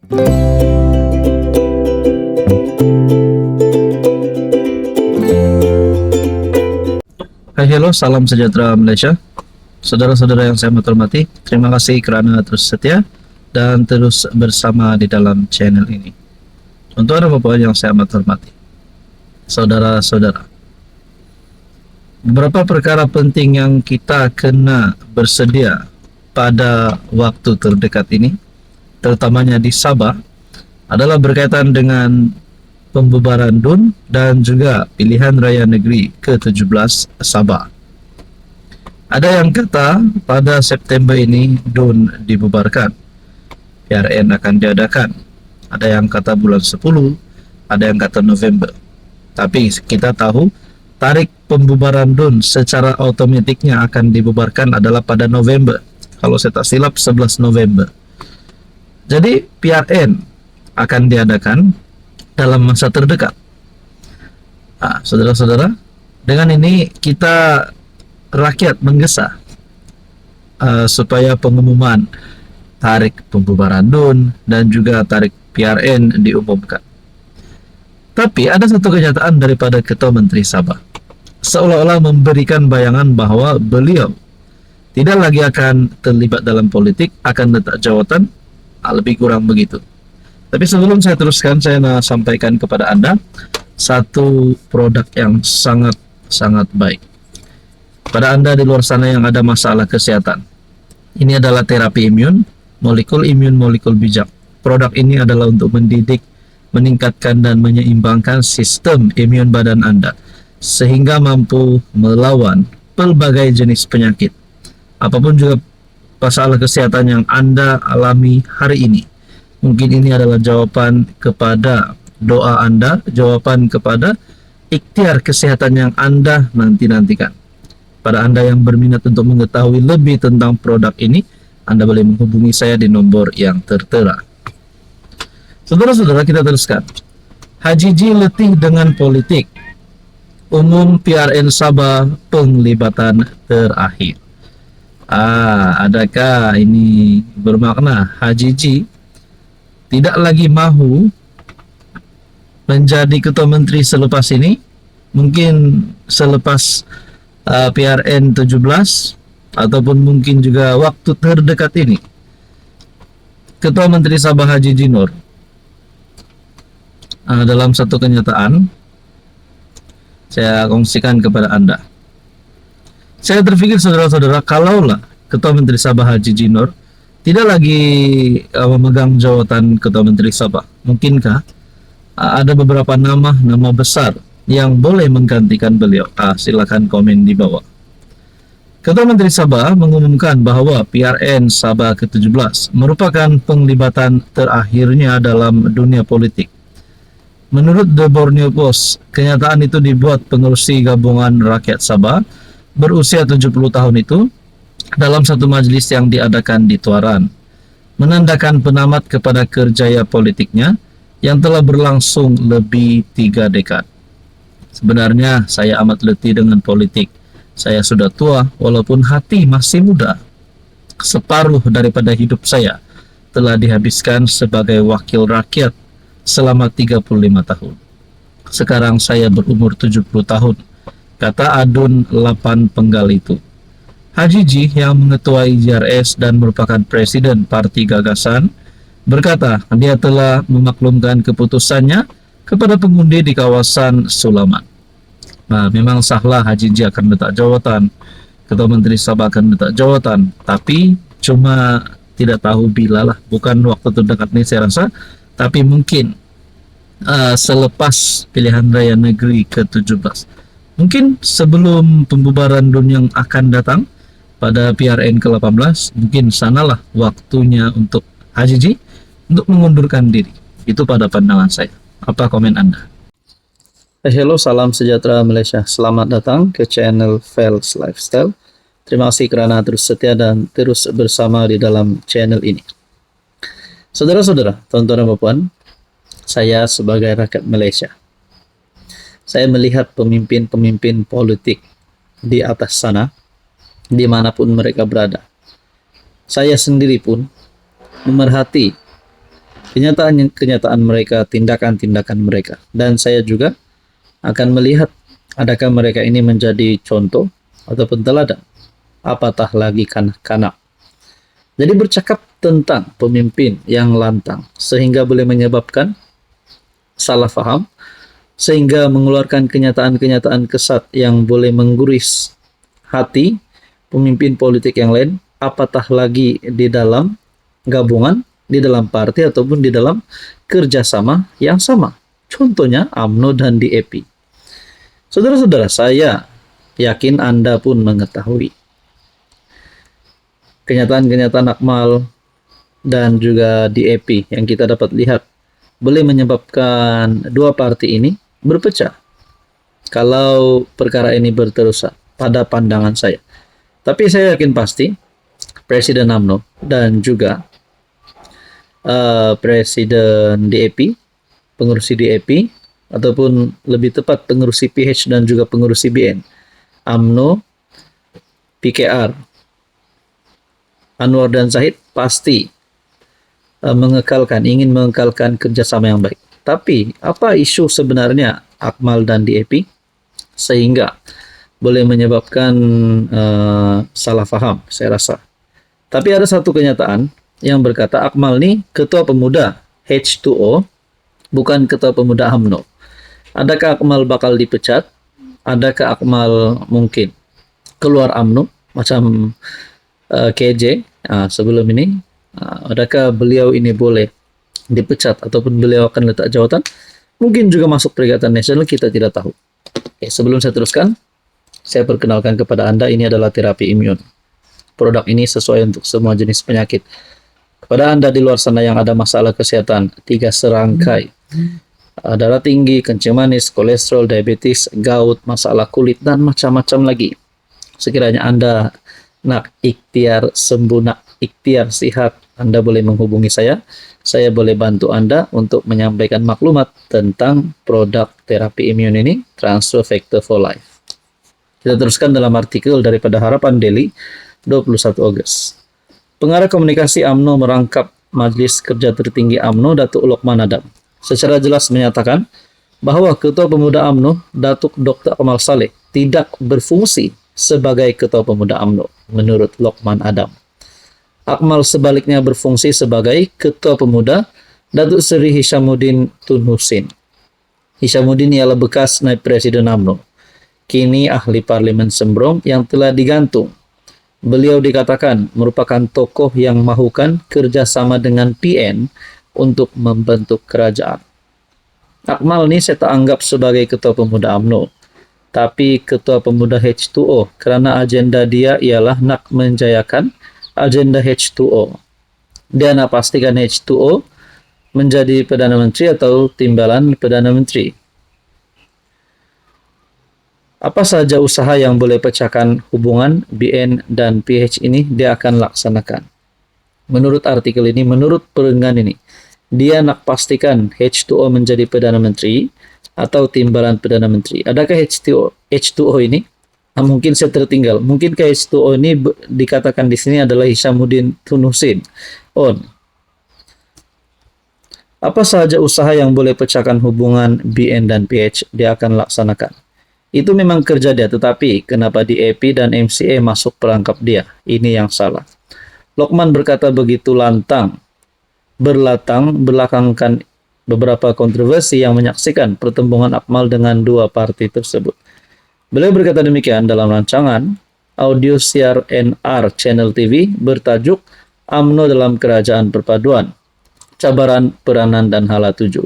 Hai, hello, salam sejahtera Malaysia. Saudara-saudara yang saya hormati, terima kasih kerana terus setia dan terus bersama di dalam channel ini. Untuk anda bapak yang saya hormati, saudara-saudara, beberapa perkara penting yang kita kena bersedia pada waktu terdekat ini, terutamanya di Sabah, adalah berkaitan dengan pembubaran DUN dan juga pilihan raya negeri ke-17 Sabah. Ada yang kata pada September ini DUN dibubarkan, PRN akan diadakan. Ada yang kata bulan 10, ada yang kata November. Tapi kita tahu tarikh pembubaran DUN secara otomatiknya akan dibubarkan adalah pada November. Kalau saya tak silap 11 November. Jadi PRN akan diadakan dalam masa terdekat. Saudara-saudara, dengan ini kita rakyat menggesa supaya pengumuman tarikh pembubaran DUN dan juga tarikh PRN diumumkan. Tapi ada satu kenyataan daripada Ketua Menteri Sabah, seolah-olah memberikan bayangan bahwa beliau tidak lagi akan terlibat dalam politik, akan letak jawatan, lebih kurang begitu. Tapi sebelum saya teruskan, saya nak sampaikan kepada Anda satu produk yang sangat baik. Pada Anda di luar sana yang ada masalah kesehatan, ini adalah terapi imun, molekul bijak. Produk ini adalah untuk mendidik, meningkatkan dan menyeimbangkan sistem imun badan Anda, sehingga mampu melawan pelbagai jenis penyakit. Apapun juga masalah kesehatan yang Anda alami hari ini, mungkin ini adalah jawaban kepada doa Anda, jawaban kepada ikhtiar kesehatan yang Anda nanti-nantikan. Pada Anda yang berminat untuk mengetahui lebih tentang produk ini, Anda boleh menghubungi saya di nomor yang tertera. Saudara-saudara, kita teruskan. Haji G letih dengan politik. Umum PRN Sabah penglibatan terakhir. Adakah ini bermakna Haji G tidak lagi mahu menjadi Ketua Menteri selepas ini? Mungkin selepas PRN 17 ataupun mungkin juga waktu terdekat ini. Ketua Menteri Sabah Haji G Nur dalam satu kenyataan saya kongsikan kepada Anda. Saya terfikir saudara-saudara, kalaulah Ketua Menteri Sabah Haji G Nur tidak lagi memegang jawatan Ketua Menteri Sabah, mungkinkah ada beberapa nama besar yang boleh menggantikan beliau? Silakan komen di bawah. Ketua Menteri Sabah mengumumkan bahwa PRN Sabah ke-17 merupakan penglibatan terakhirnya dalam dunia politik. Menurut The Borneo Post, kenyataan itu dibuat pengerusi Gabungan Rakyat Sabah berusia 70 tahun itu dalam satu majelis yang diadakan di Tuaran, menandakan penamat kepada kerjaya politiknya yang telah berlangsung lebih 3 dekad. Sebenarnya saya amat letih dengan politik. Saya sudah tua walaupun hati masih muda. Separuh daripada hidup saya telah dihabiskan sebagai wakil rakyat selama 35 tahun. Sekarang saya berumur 70 tahun, kata Adun 8 Penggal itu. Haji G yang mengetuai JRS dan merupakan Presiden Parti Gagasan berkata dia telah memaklumkan keputusannya kepada pengundi di kawasan Sulaman. Memang sahlah Haji G akan letak jawatan, Ketua Menteri Sabah akan letak jawatan, tapi cuma tidak tahu bila lah, bukan waktu terdekat ini saya rasa, tapi mungkin selepas pilihan raya negeri ke-17. Mungkin sebelum pembubaran DUN yang akan datang pada PRN ke-18, mungkin sanalah waktunya untuk Haji G untuk mengundurkan diri. Itu pada pandangan saya. Apa komen Anda? Hello, salam sejahtera Malaysia. Selamat datang ke channel Fels Lifestyle. Terima kasih kerana terus setia dan terus bersama di dalam channel ini. Saudara-saudara, tuan-tuan dan puan, saya sebagai rakyat Malaysia, saya melihat pemimpin-pemimpin politik di atas sana, dimanapun mereka berada. Saya sendiri pun memerhati kenyataan mereka, tindakan-tindakan mereka. Dan saya juga akan melihat adakah mereka ini menjadi contoh ataupun teladan, apatah lagi kanak-kanak. Jadi bercakap tentang pemimpin yang lantang sehingga boleh menyebabkan salah faham, sehingga mengeluarkan kenyataan-kenyataan kesat yang boleh mengguris hati pemimpin politik yang lain, apatah lagi di dalam gabungan, di dalam partai ataupun di dalam kerjasama yang sama. Contohnya UMNO dan DAP. Saudara-saudara, saya yakin Anda pun mengetahui kenyataan-kenyataan Akmal dan juga DAP yang kita dapat lihat boleh menyebabkan dua partai ini berpecah kalau perkara ini berterusan pada pandangan saya. Tapi saya yakin pasti Presiden UMNO dan juga Presiden DAP, pengurusi DAP, ataupun lebih tepat pengurusi PH dan juga pengurusi BN, UMNO, PKR, Anwar dan Zahid pasti ingin mengekalkan kerjasama yang baik. Tapi apa isu sebenarnya Akmal dan DAP sehingga boleh menyebabkan salah faham, saya rasa. Tapi ada satu kenyataan yang berkata Akmal ini ketua pemuda H2O, bukan ketua pemuda UMNO. Adakah Akmal bakal dipecat? Adakah Akmal mungkin keluar UMNO macam KJ sebelum ini? Adakah beliau ini boleh dipecat ataupun beliau akan letak jawatan? Mungkin juga masuk Perikatan Nasional, kita tidak tahu. Oke, sebelum saya teruskan, saya perkenalkan kepada Anda, ini adalah terapi imun. Produk ini sesuai untuk semua jenis penyakit. Kepada Anda di luar sana yang ada masalah kesehatan, 3 serangkai. Darah tinggi, kencing manis, kolesterol, diabetes, gout, masalah kulit, dan macam-macam lagi. Sekiranya Anda nak ikhtiar sembuh, nak ikhtiar sehat, Anda boleh menghubungi saya. Saya boleh bantu Anda untuk menyampaikan maklumat tentang produk terapi imun ini, Transfer Factor for Life. Kita teruskan dalam artikel daripada Harapan Daily, 21 Agustus. Pengarah komunikasi UMNO merangkap Majelis Kerja Tertinggi UMNO, Datuk Lokman Adam, secara jelas menyatakan bahwa Ketua Pemuda UMNO, Datuk Dr. Akmal Saleh, tidak berfungsi sebagai Ketua Pemuda UMNO, menurut Lokman Adam. Akmal sebaliknya berfungsi sebagai Ketua Pemuda, Datuk Seri Hishamuddin Tun Husin. Hishamuddin ialah bekas naib Presiden UMNO, kini ahli Parlimen Sembrong yang telah digantung. Beliau dikatakan merupakan tokoh yang mahukan kerjasama dengan PN untuk membentuk kerajaan. Akmal ini saya tak anggap sebagai Ketua Pemuda UMNO, tapi Ketua Pemuda H2O, kerana agenda dia ialah nak menjayakan agenda H2O. Dia nak pastikan H2O menjadi Perdana Menteri atau timbalan Perdana Menteri. Apa saja usaha yang boleh pecahkan hubungan BN dan PH ini, dia akan laksanakan. Menurut artikel ini, menurut perenggan ini, dia nak pastikan H2O menjadi Perdana Menteri atau timbalan Perdana Menteri. Adakah H2O ini? Mungkin saya tertinggal. Mungkin H2O ini dikatakan di sini adalah Hishamuddin Tun Husin. Apa saja usaha yang boleh pecahkan hubungan BN dan PH, dia akan laksanakan. Itu memang kerja dia, tetapi kenapa DAP dan MCA masuk perangkap dia? Ini yang salah. Lokman berkata begitu lantang, belakangkan beberapa kontroversi yang menyaksikan pertemuan Akmal dengan dua partai tersebut. Beliau berkata demikian dalam rancangan audio siar NR Channel TV bertajuk UMNO dalam Kerajaan Perpaduan, Cabaran, Peranan, dan Hala 7.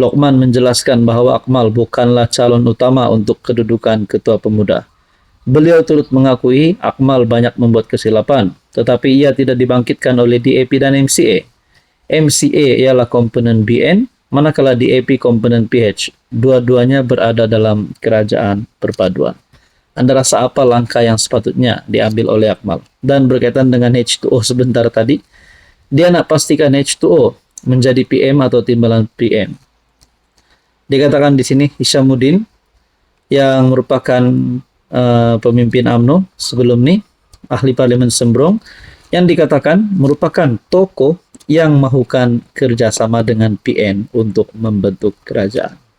Lokman menjelaskan bahwa Akmal bukanlah calon utama untuk kedudukan Ketua Pemuda. Beliau turut mengakui Akmal banyak membuat kesilapan, tetapi ia tidak dibangkitkan oleh DAP dan MCA. MCA ialah komponen BN, manakala DAP komponen PH. Dua-duanya berada dalam Kerajaan Perpaduan. Anda rasa apa langkah yang sepatutnya diambil oleh Akmal? Dan berkaitan dengan H2O sebentar tadi, dia nak pastikan H2O menjadi PM atau timbalan PM. Dikatakan di sini Hishamuddin yang merupakan pemimpin UMNO sebelum ini, ahli Parlimen Sembrong, yang dikatakan merupakan tokoh yang melakukan kerjasama dengan PN untuk membentuk kerajaan.